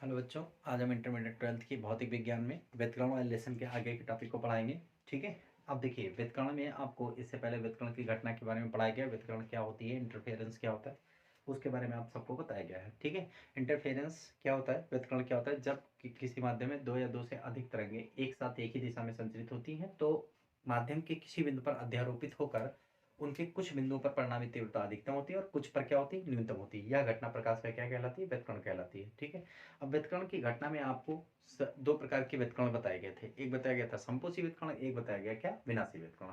Hello बच्चों, आज हम इंटरमीडिएट 12th की भौतिक विज्ञान में व्युत्क्रमण वाले लेसन के आगे के टॉपिक को पढ़ाएंगे। ठीक है। अब देखिए, व्युत्क्रमण में आपको इससे पहले व्युत्क्रमण की घटना के बारे में पढ़ाया गया, व्युत्क्रमण क्या होती है, इंटरफेरेंस क्या होता है, उसके बारे में आप सबको बताया गया है। ठीक है। इंटरफेरेंस क्या होता है, व्युत्क्रमण क्या होता है, जब किसी माध्यम में दो या दो से अधिक तरंगें एक साथ एक ही दिशा में संचरित होती हैं तो माध्यम के किसी बिंदु पर अध्यारोपित होकर उनके कुछ बिंदुओं पर परिणामी तीव्रता अधिकतम होती है और कुछ पर क्या होती है, न्यूनतम होती है। यह घटना प्रकाश का क्या कहलाती है, व्युत्क्रमण कहलाती है। ठीक है। अब व्युत्क्रमण की घटना में आपको दो प्रकार के व्युत्क्रमण बताए गए थे। एक बताया गया था संपोषी व्युत्क्रमण, एक बताया गया क्या, विनाशी व्युत्क्रमण।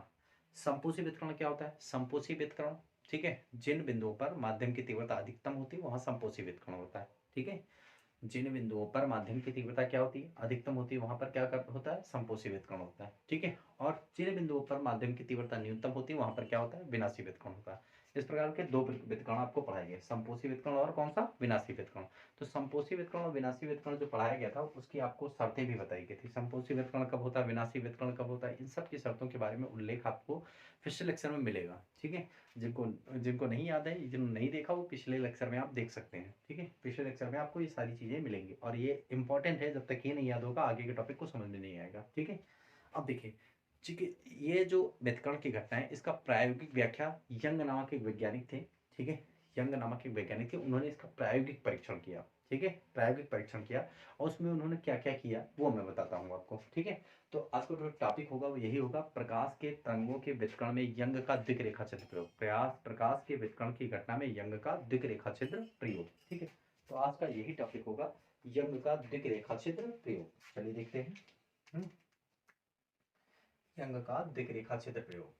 संपोषी व्युत्क्रमण क्या होता है, संपोषी व्युत्क्रमण, ठीक है, जिन बिंदुओं पर माध्यम की तीव्रता अधिकतम होती है वहां संपोषी व्युत्क्रमण होता है। ठीक है। जिन बिंदुओं पर माध्यम की तीव्रता क्या होती है, अधिकतम होती है, वहां पर क्या होता है, संपोषी व्युत्क्रमण होता है। ठीक है। और जिन बिंदुओं पर माध्यम की तीव्रता न्यूनतम होती है वहां पर क्या होता है, विनाशी व्युत्क्रमण होता है। इस प्रकार के दो व्युत्क्रमण आपको पढ़ाए गए, संपोषी व्युत्क्रमण और कौन सा, विनाशी व्युत्क्रमण। तो संपोषी व्युत्क्रमण और विनाशी व्युत्क्रमण जो पढ़ाया गया था उसकी आपको शर्तें भी बताई गई थी। संपोषी व्युत्क्रमण कब होता है, विनाशी व्युत्क्रमण कब होता है, इन सब की शर्तों के बारे में उल्लेख आपको पिछले लेक्चर में मिलेगा। ठीक है। जिनको जिनको नहीं याद है, जिन्होंने नहीं देखा, वो पिछले लेक्चर में आप देख सकते हैं। ठीक है। पिछले लेक्चर में आपको ये सारी चीज़ें मिलेंगी और ये इंपॉर्टेंट है, जब तक ये नहीं याद होगा आगे के टॉपिक को समझ में नहीं आएगा। ठीक है। अब देखिए, ठीक है, ये जो व्युत्क्रमण की घटना है इसका प्रायोगिक व्याख्या यंग नामक एक वैज्ञानिक थे। ठीक है। यंग नामक एक वैज्ञानिक थे, उन्होंने इसका प्रायोगिक परीक्षण किया। ठीक है। प्रायोगिक परीक्षण किया और उसमें उन्होंने क्या क्या किया वो मैं बताता हूँ आपको। ठीक है। तो आज का जो टॉपिक होगा वो यही होगा, प्रकाश के तरंगों के व्युत्क्रमण में यंग का द्विरेखा चित्र प्रयोग। प्रकाश के व्युत्क्रमण की घटना में यंग का द्विरेखा चित्र प्रयोग। ठीक है। तो आज का यही टॉपिक होगा, यंग का द्विरेखा चित्र प्रयोग। चलिए देखते हैं। यंग का द्विरेखा चित्र प्रयोग।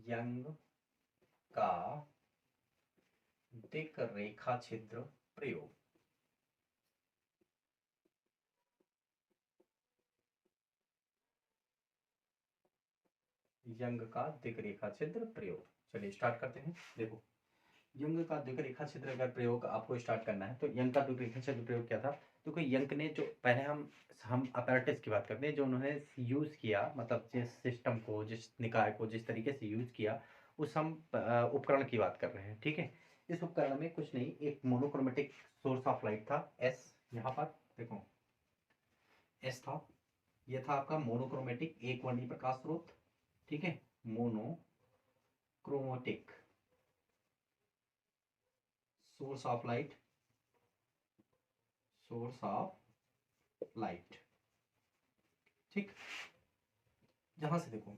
यंग का द्विरेखा चित्र प्रयोग। यंग का द्विरेखा चित्र प्रयोग। चलिए स्टार्ट करते हैं। देखो, यंग का द्विरेखा चित्र अगर प्रयोग आपको स्टार्ट करना है तो यंग का द्विरेखा चित्र प्रयोग क्या था। तो कोई यंग ने जो पहले हम अपैरेटस की बात करते हैं, जो उन्होंने यूज किया, मतलब जिस सिस्टम को, जिस निकाय को जिस तरीके से यूज किया, उस हम उपकरण की बात कर रहे हैं। ठीक है। इस उपकरण में कुछ नहीं, एक मोनोक्रोमेटिक सोर्स ऑफ लाइट था, एस। यहाँ पर देखो एस था, यह था आपका मोनोक्रोमेटिक एक वर्णीय प्रकाश स्रोत। ठीक है। Monochromatic source of light, source of light. ठीक। यहां से देखो,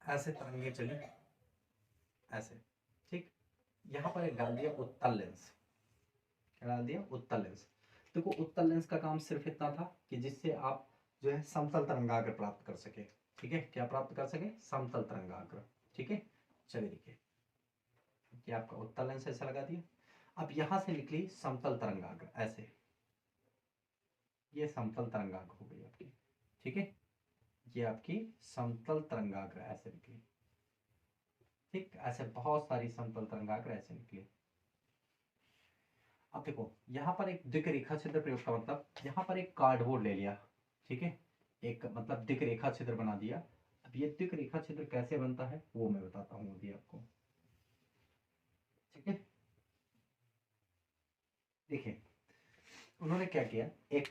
ऐसे तरंगे चली, ऐसे। ठीक। यहां पर एक डाल दिया उत्तल लेंस। क्या डाल दिया, उत्तल लेंस। देखो, उत्तल लेंस का काम सिर्फ इतना था कि जिससे आप जो है समतल तरंगाग्र प्राप्त कर सके। ठीक है। क्या प्राप्त कर सके, समतल तरंगाग्र। ठीक है। चलिए देखिए, ये आपका उत्तल लेंस ऐसा लगा दिया। अब यहां से निकली समतल तरंगाग्र ऐसे, ये समतल तरंगाग्र हो गई आपकी। ठीक है। ये आपकी समतल तरंगाग्र ऐसे निकली। ठीक। ऐसे बहुत सारी समतल तरंगाग्र ऐसे निकली। अब देखो, यहाँ पर एक द्विरेखा छिद्र प्रयोग का मतलब, यहाँ पर एक कार्डबोर्ड ले लिया। ठीक है। एक मतलब द्विरेखा छिद्र बना दिया। अब ये द्विरेखा छिद्र कैसे बनता है वो मैं बताता हूँ अभी आपको। ठीक है। देखिए, उन्होंने क्या किया, एक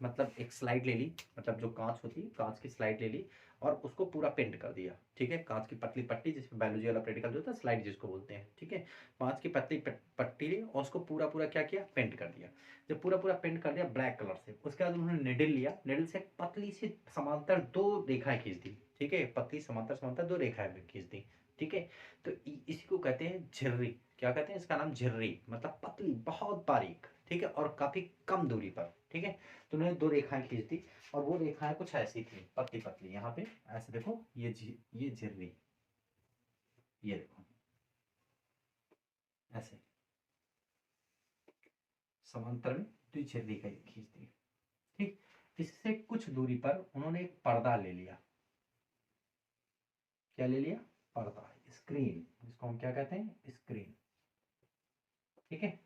मतलब एक स्लाइड ले ली, मतलब जो कांच होती है, कांच की स्लाइड ले ली और उसको पूरा पेंट कर दिया। ठीक है। कांच की पतली पट्टी, जिसमें बायोलॉजी वाला प्रैक्टिकल जो होता है, स्लाइड जिसको बोलते हैं। ठीक है। कांच की पतली पट्टी ली और उसको पूरा पूरा क्या किया, पेंट कर दिया। जब पूरा पूरा पेंट कर दिया ब्लैक कलर से, उसके बाद उन्होंने निडल लिया, निडल से पतली सी समांतर दो रेखाएं खींच दी। ठीक है। पतली समांतर समांतर दो रेखाएं खींच दी। ठीक है। तो इसी को कहते हैं झिर्री। क्या कहते हैं, इसका नाम झिर्री, मतलब पतली, बहुत बारीक। ठीक है। और काफी कम दूरी पर। ठीक है। तो उन्होंने दो रेखाएं खींच दी और वो रेखाएं कुछ ऐसी थी, पतली पतली। यहाँ पे ऐसे देखो, ये झिर्री, ये देखो ऐसे समांतर में द्विझिर्री का खींच दी। ठीक। इससे कुछ दूरी पर उन्होंने एक पर्दा ले लिया। क्या ले लिया, पर्दा, स्क्रीन, जिसको हम क्या कहते हैं, स्क्रीन। ठीक है।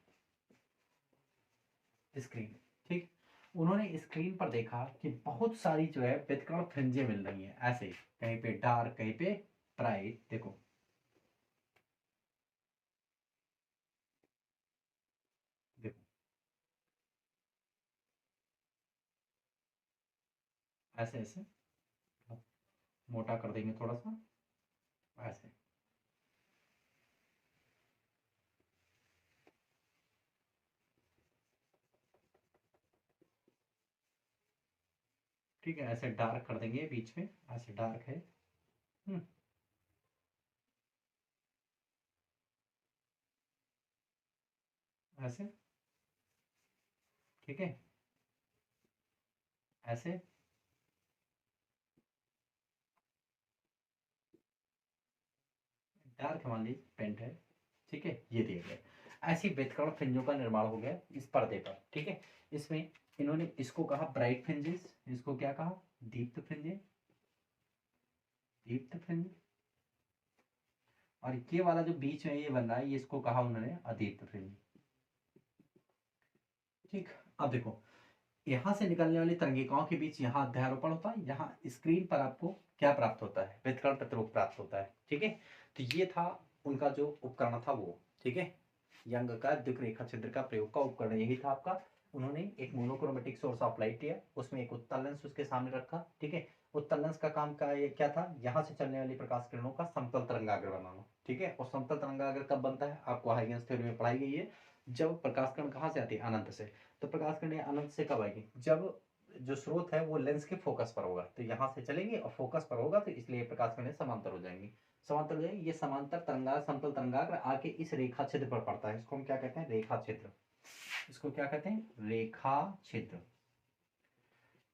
स्क्रीन। ठीक। उन्होंने स्क्रीन पर देखा कि बहुत सारी जो है व्यतिकरण फ्रिंजें मिल रही हैं ऐसे, कहीं पे डार्क कहीं पे ब्राइट। देखो, देखो ऐसे ऐसे मोटा कर देंगे थोड़ा सा, ऐसे। ठीक है, ऐसे डार्क कर देंगे बीच में, ऐसे डार्क है। हम्म, ऐसे। ठीक है, ऐसे। डार्क मान लीजिए पेंट है। ठीक है, ये दिया गया। ऐसी बेहतरीन फ्रिंजों का निर्माण हो गया इस पर्दे पर। ठीक है, इसमें इन्होंने इसको कहा ब्राइट फ्रिंजेस, इसको क्या कहा, दीप्त फ्रिंजेस, दीप्त फ्रिंज। और ये वाला जो बीच में ये बन रहा है, ये इसको कहा उन्होंने अदीप्त फ्रिंज। ठीक, अब देखो, यहाँ से निकलने वाली तरंगिकाओं के बीच यहाँ अध्यारोपण होता है, यहाँ स्क्रीन पर आपको क्या प्राप्त होता है, व्यतिकरण प्रतिरूप प्राप्त होता है। ठीक है, तो ये था उनका जो उपकरण था वो। ठीक है, यंग का द्विक रेखा छिद्र का प्रयोग का उपकरण यही था आपका। उन्होंने एक मोनोक्रोमेटिक सोर्स ऑफ लाइट लिया, उसमें एक उत्तल लेंस उसके सामने रखा। ठीक है, उत्तल लेंस का काम का ये क्या था, यहाँ से चलने वाली प्रकाश किरणों का समतल तरंगाग्र बनाना। ठीक है, और समतल तरंगाग्र कब बनता है, आपको हाइगेंस थ्योरी में पढ़ाई गई है। जब प्रकाश किरण कहाँ से आती है, अनंत से। तो प्रकाश किरणें अनंत से कब आएगी, जब जो स्रोत है वो लेंस के फोकस पर होगा, तो यहाँ से चलेंगे और फोकस पर होगा, तो इसलिए प्रकाश किरणें समांतर हो जाएंगी। समांतर हो जाएंगी, ये समांतर तरंगा समतल तरंगाग्र आके इस रेखा छिद्र पर पड़ता है, इसको हम क्या कहते हैं, रेखा छिद्र। इसको क्या कहते हैं, रेखा छिद्र।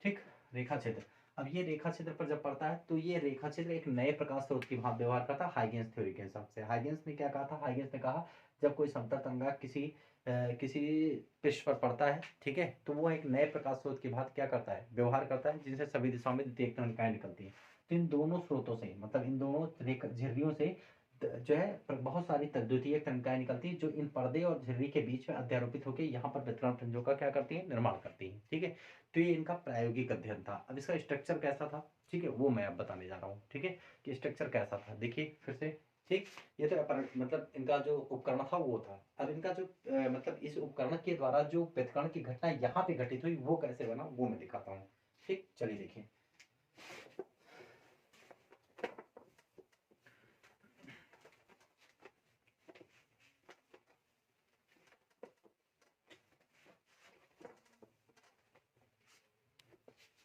ठीक, रेखा छिद्र। अब ये रेखा छिद्र पर जब पड़ता है, तो ये रेखा छिद्र एक नए प्रकाश स्रोत की भांति व्यवहार करता है हाइगेंस थ्योरी के हिसाब से। हाइगेंस ने क्या कहा था, हाइगेंस ने कहा जब कोई समतल तरंगा किसी पृष्ठ पर पड़ता है, ठीक है, तो वो एक नए प्रकाश स्रोत की भांति क्या करता है, व्यवहार करता है, जिनसे सभी दिशाओं में द्वितीयक तरंगिकाएं निकलती हैं। तो इन दोनों स्रोतों से, मतलब इन दोनों झिर्रियों से जो है बहुत सारी द्वितीयक तरंगिकाएं निकलती हैं, जो इन पर्दे और झिर्री के बीच में अध्यारोपित होकर यहाँ पर वितरण फ्रिंजों का क्या करती है, निर्माण करती है। ठीक है, तो ये इनका प्रायोगिक अध्ययन था। अब इसका स्ट्रक्चर कैसा था, ठीक है, वो मैं अब बताने जा रहा हूँ। ठीक है, कि स्ट्रक्चर कैसा था, देखिए फिर से। ठीक, ये तो मतलब इनका जो उपकरण था वो था। अब इनका जो मतलब इस उपकरण के द्वारा जो व्यतिकरण की घटना यहाँ पे घटित हुई वो कैसे बना, वो मैं दिखाता हूँ। ठीक, चलिए देखिए।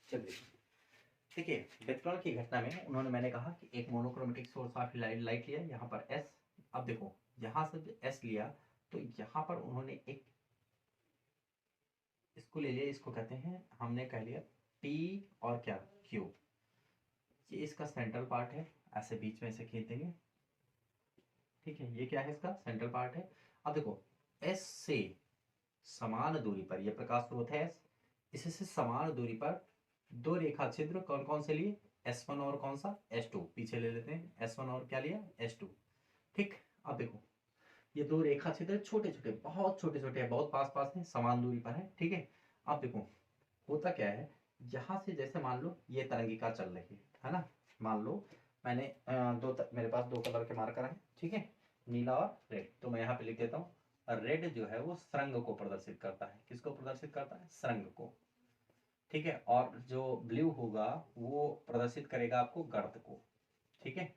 चलिए देखिए, व्यतिकरण की घटना में उन्होंने, मैंने कहा कि एक मोनोक्रोमेटिक सोर्स ऑफ लाइट लिया, यहाँ पर एस। अब देखो, यहाँ से एस लिया, तो यहाँ पर उन्होंने एक इसको ले लिया, इसको कहते हैं, हमने कह लिया पी और क्या, क्यू। ये इसका सेंट्रल पार्ट है, ऐसे बीच में इसे खींच देंगे। ठीक है, ये क्या है, इसका सेंट्रल पार्ट है। अब देखो, एस से समान दूरी पर, यह प्रकाश स्रोत है एस, इससे समान दूरी पर दो रेखा छिद्र कौन कौन से लिए, S1 और कौन सा, S2, पीछे ले लेते हैं, S1 और क्या लिया, S2। ठीक, अब देखो, ये दो रेखा छिद्र छोटे छोटे, बहुत छोटे छोटे हैं, बहुत पास पास हैं, समान दूरी पर है। ठीक है, अब देखो होता क्या है, यहाँ से जैसे मान लो ये तरंगिका चल रही है ना, मान लो मैंने मेरे पास दो कलर के मार्कर हैं। ठीक है, नीला और रेड, तो मैं यहाँ पे लिख देता हूँ। रेड जो है वो सरंग को प्रदर्शित करता है, किसको प्रदर्शित करता है, सरंग को। ठीक है, और जो ब्लू होगा वो प्रदर्शित करेगा आपको गर्त को। ठीक है,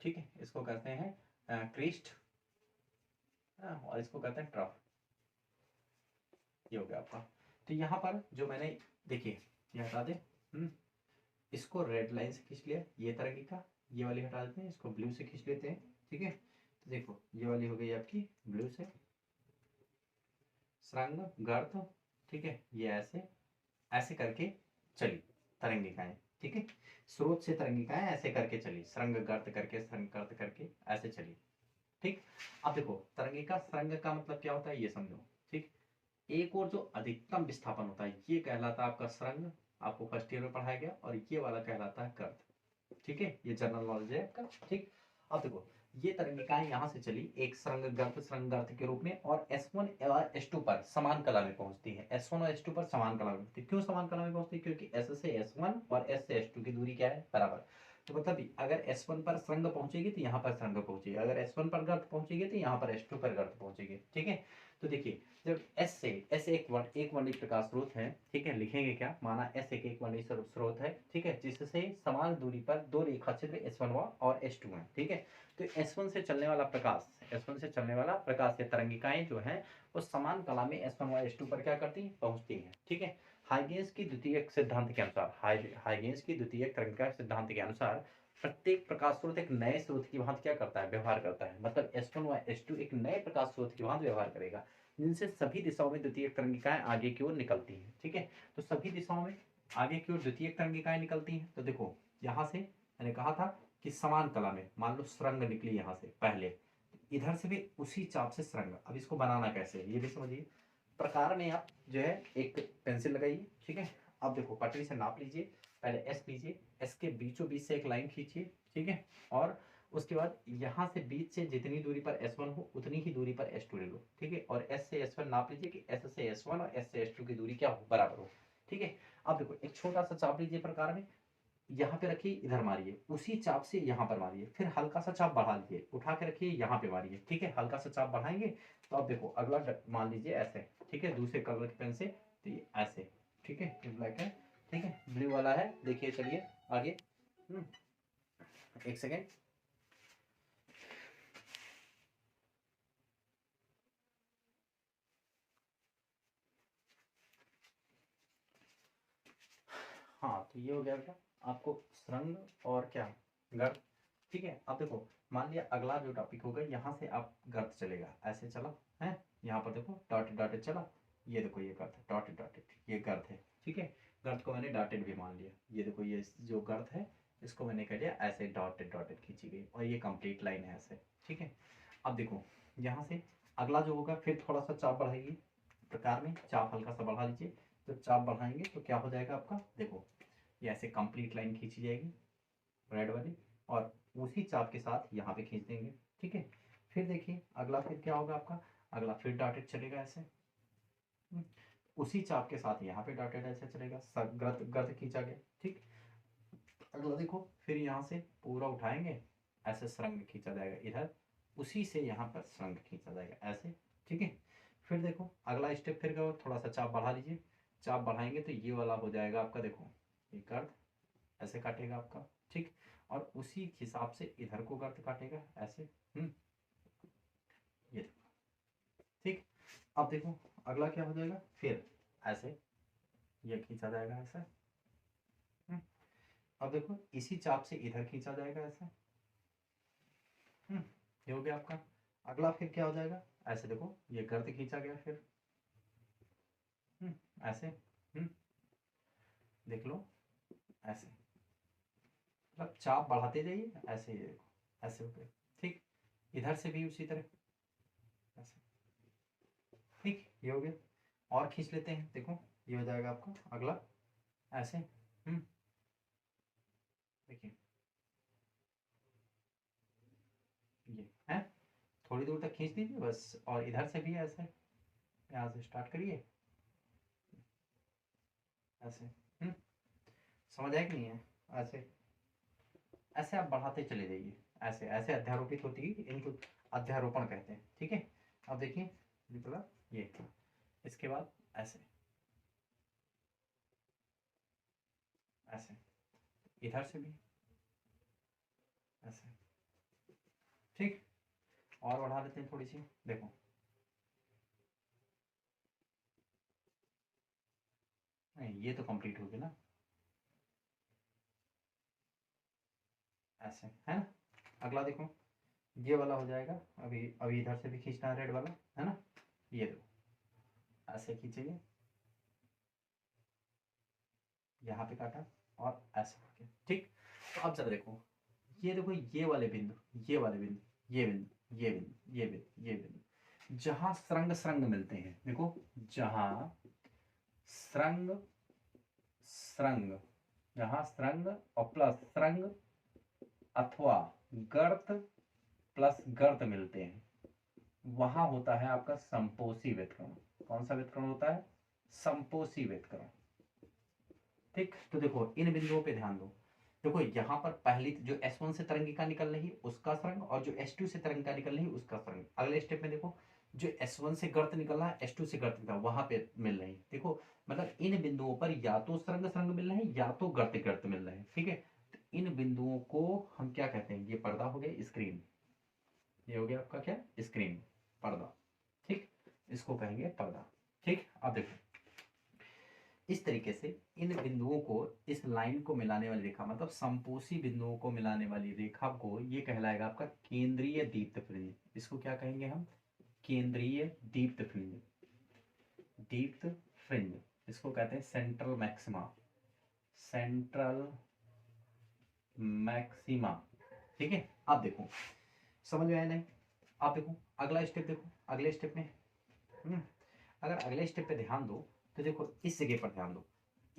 ठीक है, इसको कहते हैं क्रिस्ट, और इसको कहते हैं ट्रफ। ये हो गया आपका। तो यहाँ पर जो मैंने, देखिए ये हटा दे, इसको रेड लाइन से खींच लिया, ये तरंगिका, ये वाली हटा देते हैं, इसको ब्लू से खींच लेते हैं। ठीक है, तो देखो ये वाली हो गई आपकी ब्लू से, सरंग गर्त। ठीक है, ये ऐसे ऐसे करके चली तरंगिकाएं। ठीक है, स्रोत से तरंगिकाएं ऐसे करके चली, सरंग गर्त करके, सरंग गर्त करके ऐसे चली। ठीक, अब देखो तरंगिका सरंग का मतलब क्या होता है ये समझो। ठीक, एक और जो अधिकतम विस्थापन होता है ये कहलाता है आपका सरंग, आपको फर्स्ट ईयर में पढ़ाया गया, और ये वाला कहलाता है कर्त। ठीक है, ये जनरल नॉलेज है आपका। ठीक, अब देखो ये तरंगिकाएं यहाँ से चली एक सरंग गर्त के रूप में, और S1 और S2 पर समान कला में पहुंचती है। S1 और S2 पर समान कला में पहुंचती है, क्यों समान कला में पहुंचती है, क्योंकि S से S1 और S से S2 की दूरी क्या है, बराबर। तो मतलब अगर S1 पर सरंग पहुंचेगी तो यहाँ पर सरंग पहुंचेगी, अगर S1 पर गर्त पहुंचेगी तो यहाँ पर S2 पर गर्त पहुंचेगी। ठीक है, तो देखिए जब एस एक वर्णीय प्रकाश स्रोत है, ठीक है, लिखेंगे क्या, माना एस एक वर्णीय स्रोत है, ठीक है, जिससे समान दूरी पर दो रेखा चित्र S1 और S2 है, ठीक है। तो S1 से चलने वाला प्रकाश या तरंगिकाएं जो है वो समान कला में S1 व S2 पर क्या करती हैं, पहुंचती हैं, ठीक है। हाइगेंस की द्वितीयक सिद्धांत के अनुसार, हाइगेंस की द्वितीयक तरंगिका सिद्धांत के अनुसार प्रत्येक प्रकाश स्रोत एक नए स्रोत की भांति क्या करता है, व्यवहार करता है। मतलब S1 व S2 एक नए प्रकाश स्रोत की भांति व्यवहार करेगा, जिनसे सभी दिशाओं में द्वितीयक तरंगिकाएं आगे की ओर निकलती हैं, ठीक है। तो सभी दिशाओं में आगे की ओर द्वितीयक तरंगिकाएं निकलती हैं। तो देखो यहाँ से मैंने कहा था कि समान कला में मान लो सुरंग निकली यहाँ से पहले, इधर से भी उसी चाप से सुरंग। अब इसको बनाना कैसे है ये भी समझिए। प्रकार में आप जो है एक पेंसिल लगाइए, ठीक है। अब देखो पटरी से नाप लीजिए, पहले एस लीजिए, एस के बीचों बीच से एक लाइन खींचिए, ठीक है। और उसके बाद यहाँ से बीच से जितनी दूरी पर S1 हो उतनी ही दूरी पर S2 ले लो, ठीक है। और S से S1 नाप लीजिए कि S से S1 और S से S2 की दूरी क्या हो, बराबर हो, ठीक है। अब देखो एक छोटा सा चाप लीजिए प्रकार में, यहाँ पे रखिए, इधर मारिए, उसी चाप से यहाँ पर मारिए, फिर हल्का सा चाप बढ़ा लीजिए, उठा के रखिए, यहाँ पे मारिए, ठीक है। हल्का सा चाप बढ़ाएंगे तो अब देखो अगला मान लीजिए ऐसे, ठीक है, दूसरे कलर के पेन से, तो ये ऐसे, ठीक है, ये ब्लैक है, ठीक है, ब्लू वाला है, देखिए चलिए आगे। एक सेकेंड। हाँ तो ये हो गया बेटा आपको सुरंग और क्या, गर्त, ठीक है। अब देखो मान लिया अगला जो टॉपिक होगा, यहाँ से आप गर्त चलेगा, ऐसे चला है, यहाँ पर देखो डॉटेड डॉटेड चला, ये देखो ये गर्त है, डॉटेड डॉटेड ये गर्त है, ठीक है। गर्त को मैंने डॉटेड भी मान लिया, ये देखो ये जो गर्त है इसको मैंने कह दिया ऐसे डॉटेड डॉटेड खींची गई, और ये कंप्लीट लाइन है ऐसे, ठीक है। अब देखो यहाँ से अगला जो होगा, फिर थोड़ा सा चाप बढ़ाइए, प्रकार में चाप हल्का सा बढ़ा लीजिए। तो चाप बढ़ाएंगे तो क्या हो जाएगा आपका, देखो ये ऐसे कंप्लीट लाइन खींची जाएगी रेड वाली, और उसी चाप के साथ यहाँ पे खींच देंगे, ठीक है। फिर देखिए अगला फिर क्या होगा आपका, अगला फिर डॉटेड चलेगा ऐसे, उसी चाप के साथ यहाँ पे डॉटेड ऐसे चलेगा, गर्त गर्त खींचा गया, ठीक। अगला देखो फिर यहाँ से पूरा उठाएंगे, ऐसे सुरंग खींचा जाएगा इधर, उसी से यहाँ पर सुरंग खींचा जाएगा ऐसे, ठीक है। फिर देखो अगला स्टेप फिर करो, थोड़ा सा चाप बढ़ा लीजिए, चाप बढ़ाएंगे तो ये वाला हो जाएगा आपका, देखो ये गर्त ऐसे काटेगा आपका, ठीक। और उसी हिसाब से इधर को गर्त काटेगा ऐसे, ये देखो, ठीक। अब देखो अगला क्या हो जाएगा, फिर ऐसे ये खींचा जाएगा ऐसे, अब देखो इसी चाप से इधर खींचा जाएगा ऐसे, ये हो गया आपका। अगला फिर क्या हो जाएगा, ऐसे देखो ये गर्त खींचा गया, फिर ऐसे, देख लो ऐसे, मतलब चाप बढ़ाते जाइए ऐसे, ये देखो ऐसे हो गया, ठीक। इधर से भी उसी तरह ऐसे, ठीक, ये हो गया। और खींच लेते हैं, देखो ये हो जाएगा आपका अगला ऐसे, देखिए ये है, थोड़ी दूर तक खींच दीजिए बस, और इधर से भी ऐसे, यहाँ से स्टार्ट करिए ऐसे, समझ आया कि नहीं है, ऐसे ऐसे आप बढ़ाते चले जाइए, ऐसे ऐसे अध्यारोपित होती है, इनको अध्यारोपण कहते हैं, ठीक है। अब देखिए निकला ये, इसके बाद ऐसे ऐसे, इधर से भी ऐसे, ठीक। और बढ़ा लेते हैं थोड़ी सी, देखो नहीं ये तो कंप्लीट हो गया ना, ऐसे है ना। अगला देखो ये वाला हो जाएगा, अभी अभी इधर से भी खींचना है रेड वाला, है ना। ये देखो ऐसे खींचेंगे, यहाँ पे काटा और ऐसे हो गया, ठीक। तो अब जरा देखो, ये देखो ये वाले बिंदु, ये वाले बिंदु, ये बिंदु, ये बिंदु, ये बिंदु, ये बिंदु, जहां श्रृंग श्रृंग मिलते हैं, देखो जहां श्रृंग श्रृंग, जहां श्रृंग और प्लस श्रृंग अथवा गर्त प्लस गर्त मिलते हैं, वहां होता है आपका संपोषी व्युत्क्रमण। कौन सा व्युत्क्रमण होता है, संपोषी व्युत्क्रमण, ठीक। तो देखो इन बिंदुओं पे ध्यान दो, देखो यहाँ पर पहली जो S1 से तरंगिका निकल रही है उसका सुरंग, और जो S2 से तरंगिका निकल रही है उसका सुरंग। अगले स्टेप में देखो जो S1 से गर्त निकल रहा है, S2 से गर्त निकल रहा है, वहां पे मिल रहे हैं। देखो मतलब इन बिंदुओं पर या तो सरंग सरंग मिल रहे हैं या तो गर्त गर्त मिल रहे हैं, ठीक है। तो इन बिंदुओं को हम क्या कहते हैं, ये पर्दा हो गया, स्क्रीन, ये हो गया आपका क्या, स्क्रीन, पर्दा, ठीक, इसको कहेंगे पर्दा, ठीक। अब देखो इस तरीके से इन बिंदुओं को, इस लाइन को मिलाने वाली रेखा, मतलब संपोषी बिंदुओं को मिलाने वाली रेखा को ये कहलाएगा आपका केंद्रीय दीप्त फ्रिंज। इसको क्या कहेंगे हम, केंद्रीय दीप्त फ्रिंज, दीप्त फ्रिंज। इसको कहते हैं सेंट्रल मैक्सिमा, सेंट्रल मैक्सिमा, ठीक है। अब देखो समझ में आया नहीं, आप देखो अगला स्टेप, देखो अगले स्टेप में अगर अगले स्टेप पे ध्यान दो तो देखो इस जगह पर ध्यान दो,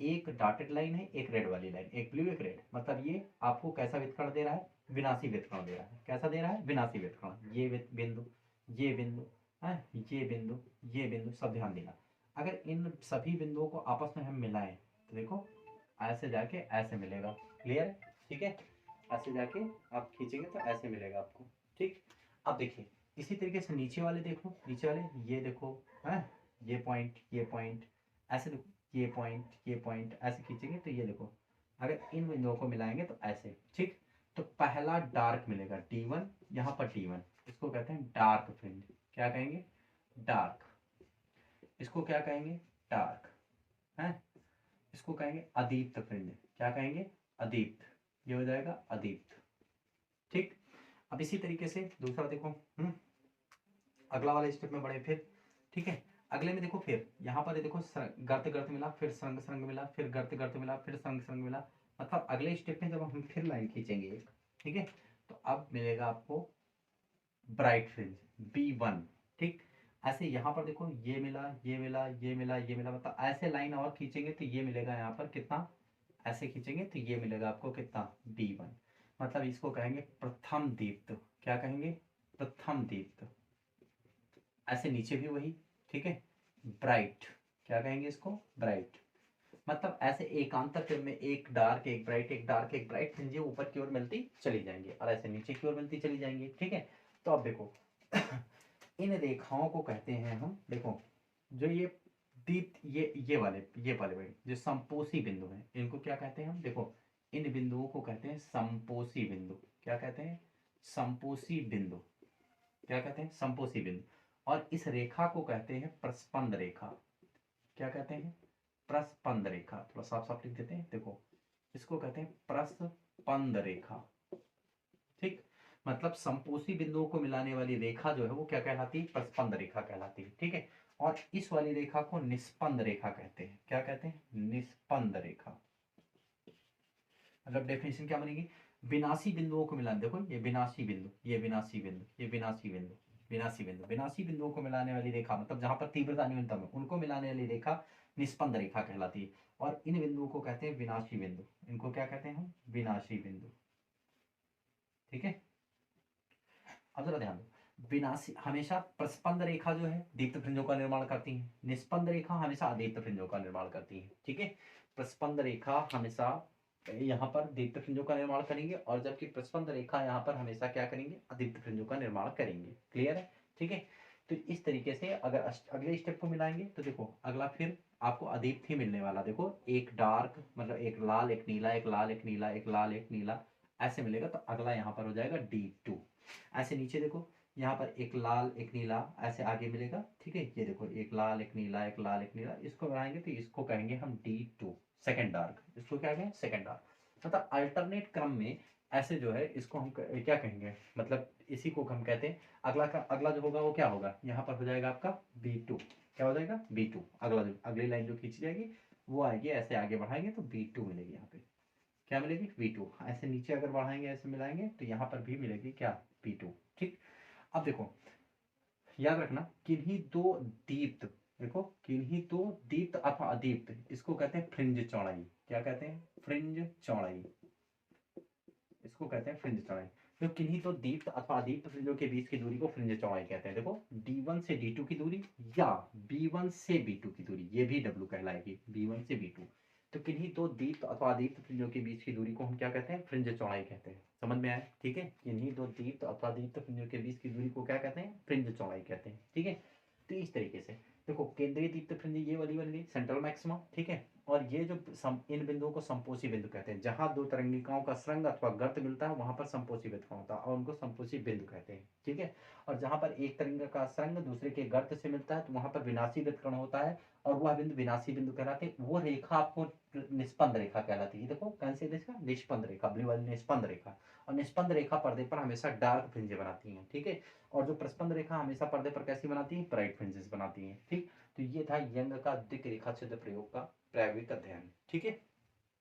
एक डॉटेड लाइन है, एक रेड वाली लाइन, एक ब्लू एक रेड, मतलब ये आपको कैसा व्युत्कर्ण दे रहा है, विनाशी व्युत्कर्ण दे रहा है। कैसा दे रहा है, विनाशी व्युत्कर्ण। ये बिंदु, ये बिंदु है, ये बिंदु, ये बिंदु, सब ध्यान देना। अगर इन सभी बिंदुओं को आपस में हम मिलाएं तो देखो ऐसे जाके ऐसे मिलेगा, क्लियर है, ठीक है। ऐसे जाके आप खींचेंगे तो ऐसे मिलेगा आपको, ठीक। अब देखिए इसी तरीके से नीचे वाले देखो, नीचे वाले ये देखो है, ये पॉइंट, ये पॉइंट, ऐसे देखो, ये पॉइंट, ये पॉइंट, ऐसे खींचेंगे तो ये देखो, अगर इन बिंदुओं को मिलाएंगे तो ऐसे, ठीक। तो पहला डार्क मिलेगा D1, यहाँ पर D1, इसको कहते हैं डार्क फ्रिंज। क्या कहेंगे, डार्क। इसको क्या कहेंगे, डार्क है। इसको कहेंगे अदीप्त फ्रिंज। क्या कहेंगे, अदीप्त, ये हो जाएगा अदीप्त, ठीक। अब इसी तरीके से दूसरा देखो, अगला वाले स्टेप में बढ़े फिर, ठीक है। अगले में देखो फिर यहाँ पर देखो गर्त गर्त मिला, फिर सरंग सरंग मिला, फिर गर्त गर्त मिला, फिर सरंग सरंग मिला, मतलब अगले स्टेप में जब हम फिर लाइन खींचेंगे, ठीक है, तो अब मिलेगा आपको ब्राइट फ्रिंज B1, ठीक। ऐसे यहाँ पर देखो ये मिला, ये मिला, ये मिला, ये मिला, मतलब ऐसे लाइन और खींचेंगे तो ये मिलेगा यहाँ पर कितना, ऐसे खींचेंगे तो ये मिलेगा आपको कितना, D1, मतलब इसको कहेंगे प्रथम दीप्त। क्या कहेंगे, प्रथम दीप्त। ऐसे नीचे भी वही, ठीक है, ब्राइट। क्या कहेंगे इसको, ब्राइट, मतलब ऐसे एकांतर क्रम में एक डार्क एक ब्राइट, एक डार्क एक ब्राइट फ्रिंजें ऊपर की ओर मिलती चली जाएंगी और ऐसे नीचे की ओर मिलती चली जाएंगी, ठीक है। तो अब देखो इन रेखाओं को कहते हैं हम, देखो जो ये दीप्त, ये वाले भाई जो संपोषी बिंदु हैं, इनको क्या कहते हैं हम, देखो इन बिंदुओं को कहते हैं संपोषी बिंदु। क्या कहते हैं, संपोषी बिंदु। क्या कहते हैं, संपोषी बिंदु। और इस रेखा को कहते हैं प्रस्पंद रेखा। क्या कहते हैं, प्रस्पंद रेखा। थोड़ा साफ साफ लिख देते हैं, देखो इसको कहते हैं प्रस्पंद रेखा, ठीक। मतलब संपोषी बिंदुओं को मिलाने वाली रेखा जो है वो क्या कहलाती है, प्रस्पंद रेखा कहलाती है, ठीक है। और इस वाली रेखा को निस्पंद रेखा कहते हैं। क्या कहते हैं, निस्पंद रेखा। मतलब डेफिनेशन क्या बनेगी, विनाशी बिंदुओं को मिलाने, देखो ये विनाशी बिंदु, ये विनाशी बिंदु, ये विनाशी बिंदु, विनाशी बिंदु, विनाशी बिंदुओं को मिलाने वाली रेखा, मतलब जहां पर तीव्रता न्यूनतम है उनको मिलाने वाली रेखा निष्पन्द रेखा कहलाती है। और इन बिंदुओं को कहते हैं विनाशी बिंदु। इनको क्या कहते हैं हम, विनाशी बिंदु, ठीक है। अब जरा ध्यान दो, विनाशी हमेशा प्रस्पंद रेखा जो है दीप्त फ्रिंजों का निर्माण करती है, निष्पन्द रेखा हमेशा अदीप्त फ्रिंजों का निर्माण करती है, ठीक है। प्रस्पंद रेखा हमेशा यहाँ पर दीप्त फ्रिंजों का निर्माण करेंगे और जबकि प्रस्पंद रेखा यहाँ पर हमेशा क्या करेंगे, अदीप्त फ्रिंजों का निर्माण करेंगे, क्लियर है, ठीक है। तो इस तरीके से अगर अगले स्टेप को मिलाएंगे तो देखो अगला फिर आपको अदीप्त ही मिलने वाला, देखो एक डार्क मतलब एक लाल एक नीला, एक लाल एक नीला, एक लाल एक नीला, ऐसे मिलेगा। तो अगला यहाँ पर हो जाएगा D2। ऐसे नीचे देखो यहाँ पर एक लाल एक नीला ऐसे आगे मिलेगा, ठीक है। ये देखो एक लाल एक नीला, एक लाल एक नीला, इसको बनाएंगे तो इसको कहेंगे हम D2, सेकंड डार्क। इसको क्या कहेंगे, सेकंड डार्क। मतलब अल्टरनेट क्रम में ऐसे जो है इसको हम क्या कहेंगे, मतलब इसी को हम कहते हैं। अगला जो होगा वो क्या होगा, यहाँ पर हो जाएगा आपका B2। क्या हो जाएगा, B2। अगला जो अगली लाइन जो खींची जाएगी वो आएगी, ऐसे आगे बढ़ाएंगे तो B2 मिलेगी। यहाँ पे क्या मिलेगी, B2। ऐसे नीचे अगर बढ़ाएंगे ऐसे मिलाएंगे तो यहाँ पर भी मिलेगी क्या, B2, ठीक। अब देखो याद रखना किन्हीं दो दीप्त, देखो किन्हीं दो दीप्त अथवा अदीप्त, इसको कहते हैं फ्रिंज चौड़ाई। क्या कहते हैं, फ्रिंज चौड़ाई, इसको कहते हैं फ्रिंज चौड़ाई। तो किन्हीं तो दीप्त अथवा अदीप्त फ्रिंजों के बीच की दूरी को फ्रिंज चौड़ाई कहते हैं। देखो D1 से D2 की दूरी या B1 से B2 की दूरी, ये भी W कहलाएगी, B1 से B2। तो किन्हीं दो दीप्त अथवा दीप्त फ्रिंजों के बीच की दूरी को हम क्या कहते हैं? फ्रिंज चौड़ाई कहते हैं। समझ में आया? ठीक है, किन्हीं दो दीप्त अथवा दीप्त फ्रिंजों के बीच की दूरी को क्या कहते हैं? फ्रिंज चौड़ाई कहते हैं। ठीक है, तो इस तरीके से देखो, केंद्रीय दीप्त फ्रिंज ये वाली बन गई सेंट्रल मैक्सिमा। ठीक है, और ये जो इन बिंदुओं को संपोषी बिंदु कहते हैं। जहां दो तरंगिकाओं का सुरंग अथवा गर्त मिलता है वहां पर संपोषी वितरण होता है और उनको संपोषी बिंदु कहते हैं। ठीक है, और जहां पर एक तरंग का सुरंग दूसरे के गर्त से मिलता है तो वहां पर विनाशी वितरण होता है और वह बिंदु विनाशी बिंदु कहलाते हैं। वो रेखा आपको निष्पन्द रेखा कहलाती है। देखो कौन सी रेखा? निष्पन्द रेखा, ब्लू वाली निष्पन्द रेखा। और निष्पन्द रेखा पर्दे पर हमेशा डार्क फ्रिंजें बनाती हैं। ठीक है, और जो प्रस्पंद रेखा हमेशा पर्दे पर कैसी बनाती है? ब्राइट फ्रिंजेस बनाती हैं। ठीक, तो ये था यंग का द्विक रेखा छिद्र प्रयोग का प्रायोगिक अध्ययन। ठीक है,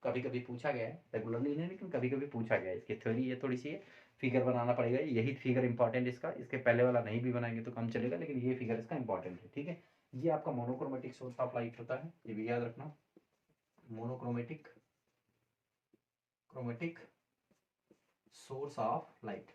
कभी कभी पूछा गया है, रेगुलरली नहीं लेकिन कभी कभी पूछा गया है। इसकी थ्योरी ये थोड़ी सी है, फिगर बनाना पड़ेगा। यही फिगर इंपॉर्टेंट इसका, इसके पहले वाला नहीं भी बनाएंगे तो कम चलेगा, लेकिन ये फिगर इसका इंपॉर्टेंट है। ठीक है, ये आपका मोनोक्रोमेटिक सोर्स ऑफ लाइट होता है, ये भी याद रखना। Monochromatic chromatic source of light.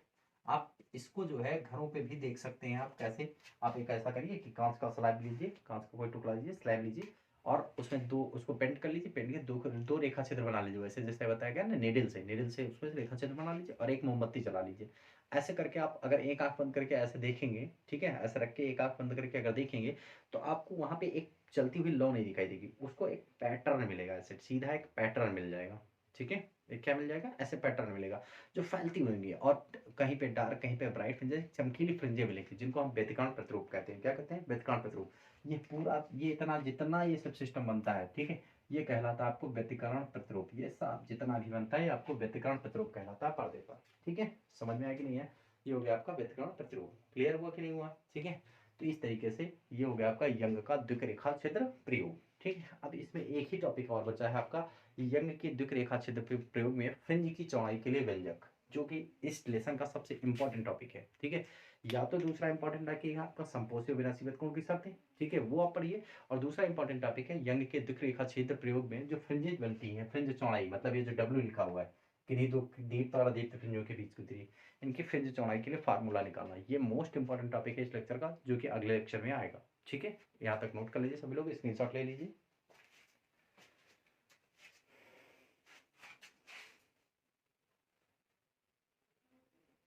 आप इसको जो है घरों पे भी देख सकते हैं। आप कैसे? आप एक ऐसा करिए कि कांच का स्लैब लीजिए, कांच का कोई टुकड़ा लीजिए, स्लैब लीजिए और उसमें दो उसको पेंट कर लीजिए। पेंट के दो रेखा चित्र बना लीजिए, वैसे जैसे बताया गया ना, नीडल से उसमें रेखा चित्र बना लीजिए और एक मोमबत्ती जला लीजिए। ऐसे करके आप अगर एक आंख बंद करके ऐसे देखेंगे, ठीक है, ऐसे रख के एक आंख बंद करके अगर देखेंगे तो आपको वहां पे एक चलती हुई लौ नहीं दिखाई देगी, उसको एक पैटर्न मिलेगा। ऐसे सीधा एक पैटर्न मिल जाएगा। ठीक है, एक क्या मिल जाएगा? ऐसे पैटर्न मिलेगा जो फैलती होंगी और कहीं पे डार्क कहीं पे ब्राइट फ्रिंजेस, चमकीली फ्रिंजें मिलेंगी, जिनको हम व्यतिकरण प्रतिरूप कहते हैं। क्या कहते हैं? व्यतिकरण प्रतिरूप। ये पूरा ये इतना जितना ये सब सिस्टम बनता है, ठीक है, ये कहलाता है आपको व्यतिकरण प्रतिरूप। ये सब जितना भी बनता है आपको व्यतिकरण प्रतिरूप कहलाता है पर्दे पर। ठीक है, समझ में आया कि नहीं है? ये हो गया आपका व्यतिकरण प्रतिरूप। क्लियर हुआ कि नहीं हुआ? ठीक है, तो इस तरीके से ये हो गया आपका यंग का द्विक रेखा छिद्र प्रयोग। ठीक है, अब इसमें एक ही टॉपिक और बचा है आपका, यंग की द्विक रेखा छिद्र प्रयोग में फ्रिंज की चौड़ाई के लिए व्यंजक, जो कि इस लेसन का सबसे इंपॉर्टेंट टॉपिक है। ठीक है, या तो दूसरा इंपॉर्टेंट रखिएगा आपका संपोषी विनाशी वितरण की शर्तें। ठीक है, वो आप पढ़िए। और दूसरा इंपॉर्टेंट टॉपिक है यंग के द्विक रेखा छिद्र प्रयोग में जो फ्रिंजेज बनती हैं, फ्रिंज चौड़ाई, मतलब ये जो डब्ल्यू लिखा हुआ है, किन्हीं दो दीप्त और अदीप्त फ्रिंजों के बीच की दूरी, इनकी फ्रिंज चौड़ाई के लिए फार्मूला निकालना। ये मोस्ट इंपॉर्टेंट टॉपिक है इस लेक्चर का, जो कि अगले लेक्चर में आएगा। ठीक है, यहाँ तक नोट कर लीजिए सभी लोग, स्क्रीनशॉट ले लीजिए।